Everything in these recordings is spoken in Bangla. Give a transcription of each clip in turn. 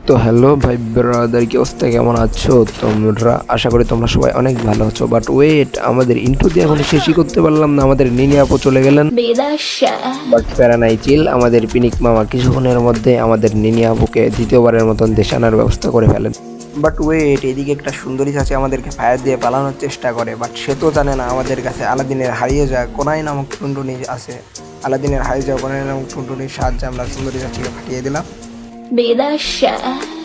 তো হ্যালো ভাই ব্রাদার, কি অবস্থা, কেমন আছো তোমরা? আশা করি তোমরা সবাই অনেক ভালো আছো। বাট ওয়েট, আমাদের ইন্ট্রো দিয়ে এখন শেষই করতে পারলাম না, আমাদের নিনি আপু চলে গেলেন। বাট প্যারা নাই, চিল। আমাদের পিনিক মামা কিছুক্ষণের মধ্যে আমাদের নিনি আপুকে দ্বিতীয়বারের মতন দেশে আনার ব্যবস্থা করে ফেলেন। বাট ওয়েট, এদিকে একটা সুন্দরী চাচি আমাদেরকে ফায়ার দিয়ে পালানোর চেষ্টা করে, বাট সে তো জানে না আমাদের কাছে আলাদিনের হারিয়ে যায় কোনাই নামক টুনটুনি আছে। আলাদিনের হারিয়ে যাওয়া কোনাই নামক টুনটুনির সাহায্যে আমরা সুন্দরী চাচিকে ফাটিয়ে দিলাম।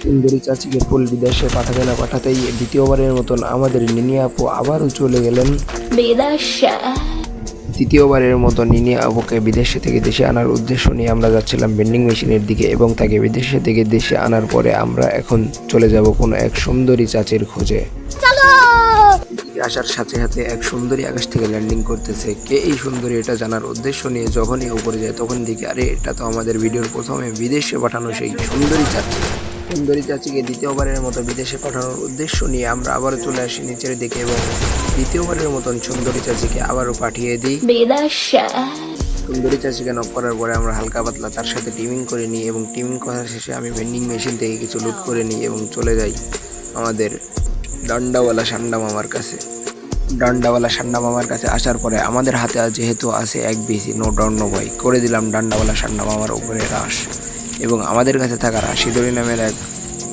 সুন্দরী চাচিকে ফুল বিদেশে পাঠাতে না পাঠাতেই দ্বিতীয়বারের মতন আমাদের নিনি আপু আবারও চলে গেলেন। তৃতীয়বারের মতো নিনি আপুকে বিদেশে থেকে দেশে আনার উদ্দেশ্য নিয়ে আমরা যাচ্ছিলাম ভেন্ডিং মেশিনের দিকে, এবং তাকে বিদেশে থেকে দেশে আনার পরে আমরা এখন চলে যাব কোনো এক সুন্দরী চাচির খোঁজে। আসার সাথে সাথে এক সুন্দরী আকাশ থেকে ল্যান্ডিং করতেছে। কে এই সুন্দরী, এটা জানার উদ্দেশ্য নিয়ে যখনই উপরে যায় তখন দেখি আরে এটা তো আমাদের ভিডিওর প্রথমে বিদেশে পাঠানো সেই সুন্দরী চাচি। সুন্দরী চাচিকে দ্বিতীয়বারের মতো বিদেশে পাঠানোর উদ্দেশ্য নিয়ে আমরা আবারও চলে আসি নিচের দিকে, এবং দ্বিতীয়বারের মতন সুন্দরী চাচিকে আবারও পাঠিয়ে দিই। সুন্দরী চাচিকে নক করার পরে আমরা হালকা পাতলা তার সাথে টিমিং করে নিই, এবং টিমিং করার শেষে আমি ভেন্ডিং মেশিন থেকে কিছু লুট করে নিই এবং চলে যাই আমাদের ডান্ডাওয়ালা সান্ডা মামার কাছে। ডান্ডাওয়ালা সান্ডা মামার কাছে আসার পরে আমাদের হাতে যেহেতু আছে এক বিসি, নো ডাউন নো ভয়, করে দিলাম ডান্ডাওয়ালা সান্ডা মামার উপরে রাশ, এবং আমাদের কাছে থাকা রাশিদরি নামের এক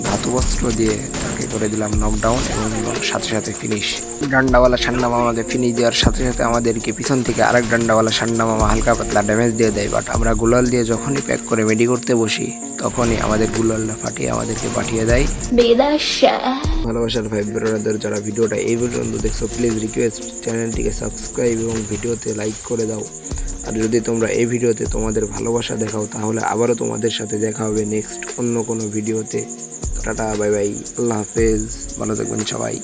ধাতুবস্ত্র দিয়ে তাকে করে দিলাম নকডাউন, এবং সাথে সাথে ফিনিশ। ডান্ডাওয়ালা সান্ডা মামাকে ফিনিশ দেওয়ার সাথে সাথে আমাদেরকে পিছন থেকে আরেক ডান্ডাওয়ালা সান্ডা মামা হালকা পাতলা ড্যামেজ দিয়ে দেয়। বাট আমরা গুলাল দিয়ে যখনই প্যাক করে মেডি করতে বসি তখনই আমাদের গুলালটা ফাটিয়ে আমাদেরকে পাঠিয়ে দেয়। ভালোবাসার ভাই ব্রাদার, যারা ভিডিওটা এই পর্যন্ত দেখছো প্লিজ রিকোয়েস্ট চ্যানেলটিকে সাবস্ক্রাইব এবং ভিডিওতে লাইক করে দাও। আর যদি তোমরা এই ভিডিওতে তোমাদের ভালোবাসা দেখাও তাহলে আবারও তোমাদের সাথে দেখা হবে নেক্সট অন্য কোনো ভিডিওতে। টাটা, বাই বাই, আল্লাহ হাফেজ, ভালো থাকবেন সবাই।